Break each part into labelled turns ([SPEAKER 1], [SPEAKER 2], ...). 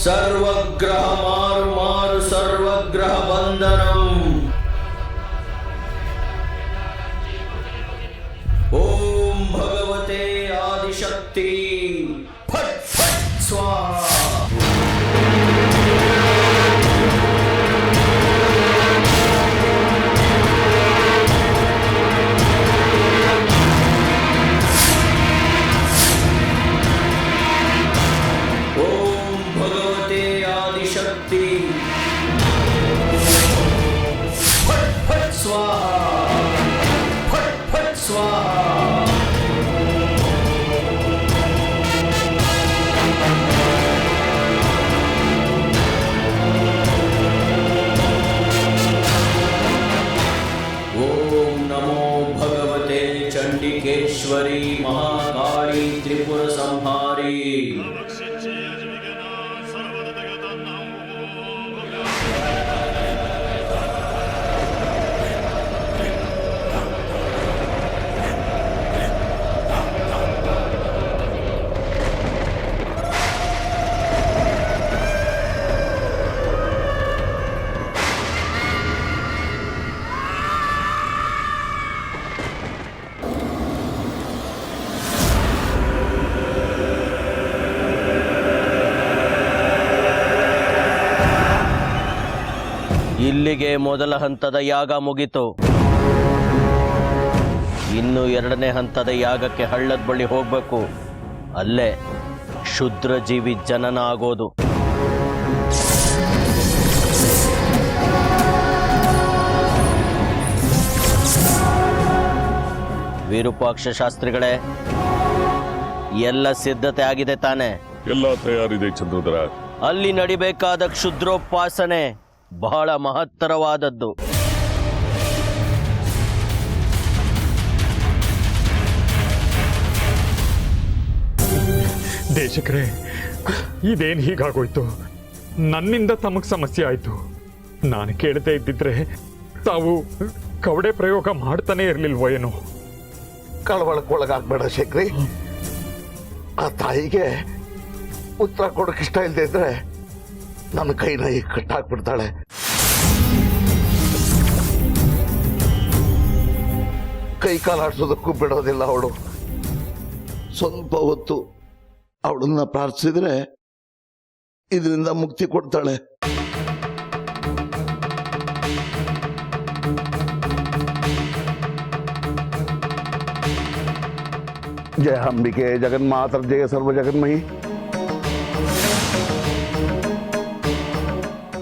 [SPEAKER 1] ಸರ್ವಗ್ರಹ ಮಾರು ಮಾರು ಸರ್ವಗ್ರಹ ಬಂಧನಂ. ಓಂ ಭಗವತೆ ಆದಿಶಕ್ತಿ ಫಟ್ ಫಟ್ ಸ್ವಾಹ. चंडिकेश्वरी महाकाली त्रिपुर संहारी. ಇಲ್ಲಿಗೆ ಮೊದಲ ಹಂತದ ಯಾಗ ಮುಗಿತು. ಇನ್ನು ಎರಡನೇ ಹಂತದ ಯಾಗಕ್ಕೆ ಹಳ್ಳದ ಬಳಿ ಹೋಗಬೇಕು. ಅಲ್ಲೇ ಶುದ್ರ ಜೀವಿ ಜನನ ಆಗೋದು. ವಿರೂಪಾಕ್ಷ ಶಾಸ್ತ್ರಿಗಳೇ, ಎಲ್ಲ ಸಿದ್ಧತೆ ಆಗಿದೆ ತಾನೆ?
[SPEAKER 2] ಎಲ್ಲ ತಯಾರಿದೆ ಚಂದ್ರಧರ.
[SPEAKER 1] ಅಲ್ಲಿ ನಡಿಬೇಕಾದ ಕ್ಷುದ್ರೋಪಾಸನೆ ಬಹಳ ಮಹತ್ತರವಾದದ್ದು.
[SPEAKER 3] ದೇಶಕರೇ, ಇದೇನು ಹೀಗಾಗೋಯ್ತು? ನನ್ನಿಂದ ತಮಗೆ ಸಮಸ್ಯೆ ಆಯ್ತು. ನಾನು ಕೇಳದೆ ಇದ್ದಿದ್ರೆ ತಾವು ಕವಡೆ ಪ್ರಯೋಗ ಮಾಡ್ತಾನೆ ಇರಲಿಲ್ವೋ ಏನೋ.
[SPEAKER 4] ಕಳವಳಕ್ಕೊಳಗಾಗ್ಬೇಡ ಶೇಖರಿ. ಆ ತಾಯಿಗೆ ಉತ್ತರ ಕೊಡೋಕೆ ಇಷ್ಟ ಇಲ್ಲದೆ ಇದ್ರೆ ನನ್ನ ಕೈನ ಈಗ ಕಟ್ಟಾಕ್ಬಿಡ್ತಾಳೆ. ಕೈ ಕಾಲಾಡ್ಸೋದಕ್ಕೂ ಬಿಡೋದಿಲ್ಲ ಅವಳು. ಸ್ವಲ್ಪ ಹೊತ್ತು ಅವಳನ್ನ ಪ್ರಾರ್ಥಿಸಿದ್ರೆ ಇದರಿಂದ ಮುಕ್ತಿ ಕೊಡ್ತಾಳೆ. ಜಯ ಅಂಬಿಕೆ ಜಗನ್ಮಾತರ್ ಜಯ ಸರ್ವ ಜಗನ್ಮಯಿ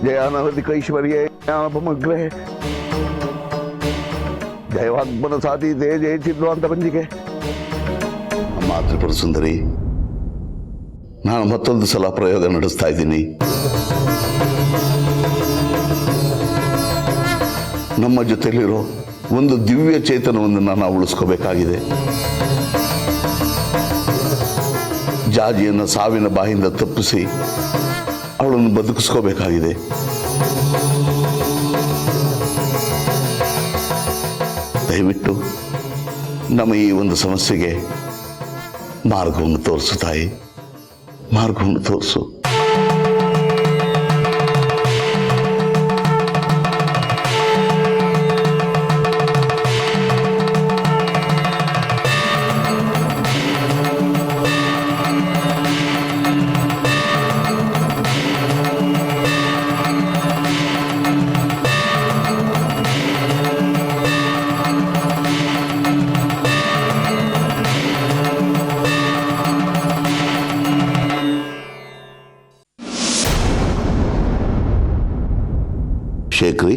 [SPEAKER 4] ಜಯಾನವಧಿಕೈಶ್ವರ್ಯೇ ಜ್ಞಾನಪಮಗ್ರೇ ಜಯವಾಗ್ಮನ ಸಾಧೀತೆ ಜಯ ಚಿದ್ವಾಂತ ಪಂಜಿಕೆ. ಅಮ್ಮ ತ್ರಿಪುರ ಸುಂದರಿ, ನಾನು ಮತ್ತೊಂದು ಸಲ ಪ್ರಯೋಗ ನಡೆಸ್ತಾ ಇದ್ದೀನಿ. ನಮ್ಮ ಜೊತೆಲಿರೋ ಒಂದು ದಿವ್ಯ ಚೇತನವನ್ನು ನಾವು ಉಳಿಸ್ಕೋಬೇಕಾಗಿದೆ. ಜಾಜಿಯನ್ನು ಸಾವಿನ ಬಾಯಿಂದ ತಪ್ಪಿಸಿ ಅವಳನ್ನು ಬದುಕಿಸ್ಕೋಬೇಕಾಗಿದೆ. ದಯವಿಟ್ಟು ನಮ್ಮ ಈ ಒಂದು ಸಮಸ್ಯೆಗೆ ಮಾರ್ಗವನ್ನು ತೋರಿಸು ತಾಯಿ, ಮಾರ್ಗವನ್ನು ತೋರಿಸು. ಶೇಖರಿ,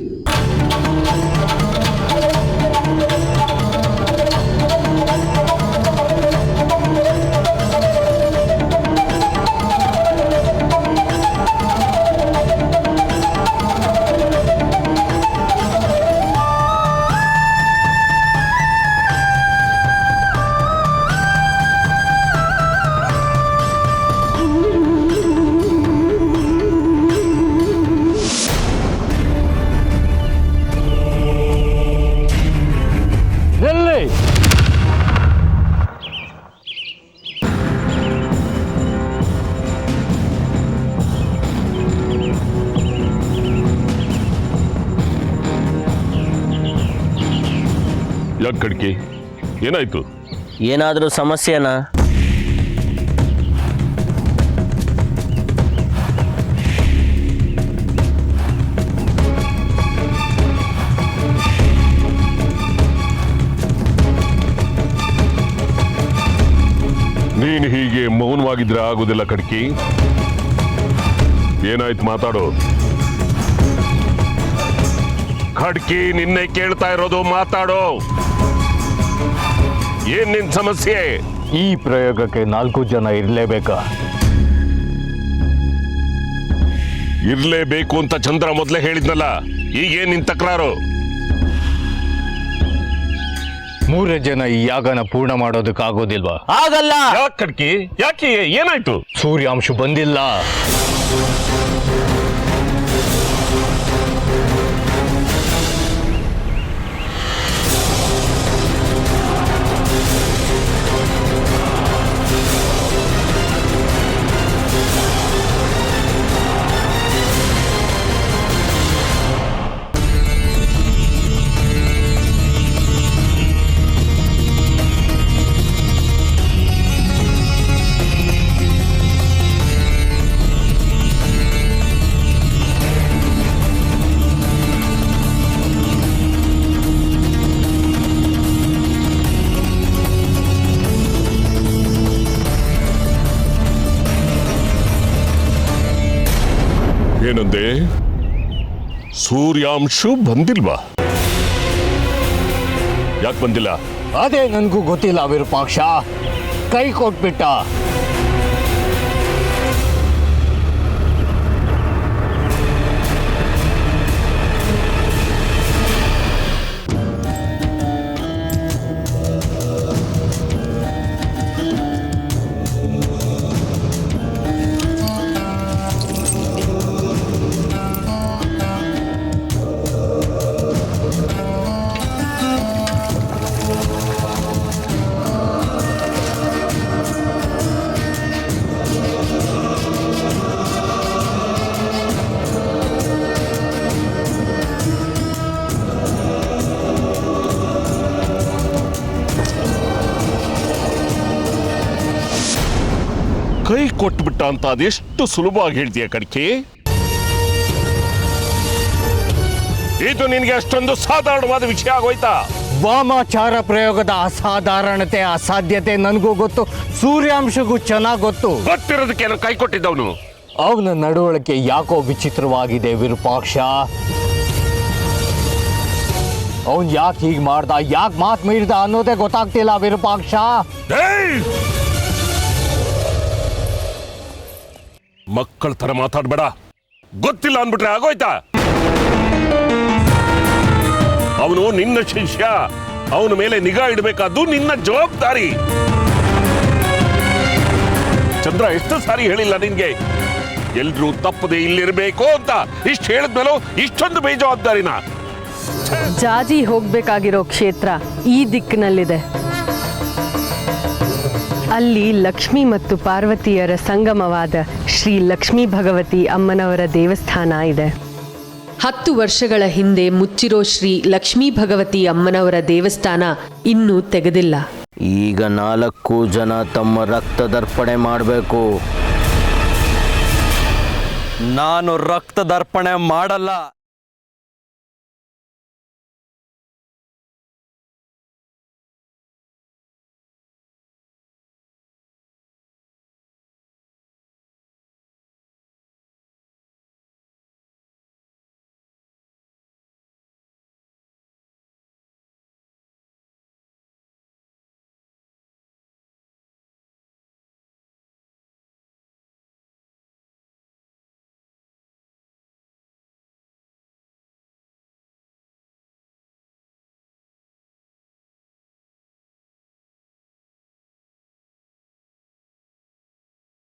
[SPEAKER 2] ಯಾಕೆ ಕಡ್ಕಿ ಏನಾಯ್ತು?
[SPEAKER 1] ಏನಾದರೂ ಸಮಸ್ಯೆನಾ?
[SPEAKER 2] ನೀನು ಹೀಗೆ ಮೌನವಾಗಿದ್ರೆ ಆಗುದಿಲ್ಲ ಕಡ್ಕಿ. ಏನಾಯ್ತು ಮಾತಾಡು. ಖಡ್ಕಿ ನಿನ್ನೆ ಕೇಳ್ತಾ ಇರೋದು, ಮಾತಾಡೋ. ಏನ್ ನಿನ್ ಸಮಸ್ಯೆ?
[SPEAKER 3] ಈ ಪ್ರಯೋಗಕ್ಕೆ 4 ಜನ ಇರಲೇಬೇಕಾ?
[SPEAKER 2] ಇರ್ಲೇಬೇಕು ಅಂತ ಚಂದ್ರ ಮೊದಲೇ ಹೇಳಿದ್ನಲ್ಲ, ಈಗೇನ್ ನಿನ್ ತಕರಾರು?
[SPEAKER 3] 3 ಜನ ಈ ಯಾಗನ ಪೂರ್ಣ ಮಾಡೋದಕ್ಕಾಗೋದಿಲ್ವಾ?
[SPEAKER 1] ಆಗಲ್ಲ.
[SPEAKER 2] ಯಾಕೆ ಕಡ್ಕಿ? ಯಾಕೆ? ಏನಾಯ್ತು?
[SPEAKER 3] ಸೂರ್ಯಾಂಶ ಬಂದಿಲ್ಲ.
[SPEAKER 2] ಏನಂದೆ? ಸೂರ್ಯಾಂಶು ಬಂದಿಲ್ವಾ? ಯಾಕೆ ಬಂದಿಲ್ಲ?
[SPEAKER 3] ಅದೇ ನನಗೂ ಗೊತ್ತಿಲ್ಲ ವಿರೂಪಾಕ್ಷ. ಕೈ ಕೊಟ್ಬಿಟ್ಟ.
[SPEAKER 2] ಕೈ ಕೊಟ್ಬಿಟ್ಟ ಅಂತ ಅದೆಷ್ಟು ಸುಲಭವಾಗಿ ಹೇಳ್ತೀಯ ಕಡ್ಕಿ? ಇದು ನಿನ್ಗೆ ಅಷ್ಟೊಂದು ಸಾಧಾರಣವಾದ ವಿಷಯ ಆಗೋಯ್ತಾ?
[SPEAKER 3] ವಾಮಾಚಾರ ಪ್ರಯೋಗದ ಅಸಾಧಾರಣತೆ ಅಸಾಧ್ಯತೆ ನನಗೂ ಗೊತ್ತು, ಸೂರ್ಯಾಂಶಗೂ ಚೆನ್ನಾಗಿ ಗೊತ್ತು.
[SPEAKER 2] ಗೊತ್ತಿರೋದಕ್ಕೆ ಕೈ ಕೊಟ್ಟಿದ್ದವನು.
[SPEAKER 3] ಅವನ ನಡವಳಿಕೆ ಯಾಕೋ ವಿಚಿತ್ರವಾಗಿದೆ ವಿರೂಪಾಕ್ಷ. ಅವನ್ ಯಾಕೆ ಹೀಗೆ ಮಾಡ್ದ, ಯಾಕೆ ಮಾತು ಮೀರಿದ ಅನ್ನೋದೇ ಗೊತ್ತಾಗ್ತಿಲ್ಲ ವಿರೂಪಾಕ್ಷ.
[SPEAKER 2] ಮಕ್ಕಳ ತರ ಮಾತಾಡ್ಬೇಡ. ಗೊತ್ತಿಲ್ಲ ಅನ್ಬಿಟ್ರೆ ಆಗೋಯ್ತಾ? ಅವನು ನಿನ್ನ ಶಿಷ್ಯ, ಅವನ ಮೇಲೆ ನಿಗಾ ಇಡಬೇಕಾದ್ದು ನಿನ್ನ ಜವಾಬ್ದಾರಿ. ಚಂದ್ರ ಎಷ್ಟು ಸಾರಿ ಹೇಳಿಲ್ಲ ನಿನ್ಗೆ, ಎಲ್ರೂ ತಪ್ಪದೆ ಇಲ್ಲಿರ್ಬೇಕು ಅಂತ? ಇಷ್ಟು ಹೇಳಿದ್ಮೇಲೂ ಇಷ್ಟೊಂದು ಬೇಜವಾಬ್ದಾರಿನ?
[SPEAKER 5] ಜಾಜಿ ಹೋಗ್ಬೇಕಾಗಿರೋ ಕ್ಷೇತ್ರ ಈ ದಿಕ್ಕಿನಲ್ಲಿದೆ. ಅಲ್ಲಿ ಲಕ್ಷ್ಮಿ ಮತ್ತು ಪಾರ್ವತಿಯರ ಸಂಗಮವಾದ ಶ್ರೀ ಲಕ್ಷ್ಮೀ ಭಗವತಿ ಅಮ್ಮನವರ ದೇವಸ್ಥಾನ ಇದೆ.
[SPEAKER 6] 10 ವರ್ಷಗಳ ಹಿಂದೆ ಮುಚ್ಚಿರೋ ಶ್ರೀ ಲಕ್ಷ್ಮೀ ಭಗವತಿ ಅಮ್ಮನವರ ದೇವಸ್ಥಾನ ಇನ್ನೂ ತೆಗೆದಿಲ್ಲ.
[SPEAKER 1] ಈಗ 4 ಜನ ತಮ್ಮ ರಕ್ತದರ್ಪಣೆ ಮಾಡಬೇಕು.
[SPEAKER 7] ನಾನು ರಕ್ತದರ್ಪಣೆ ಮಾಡಲ್ಲ.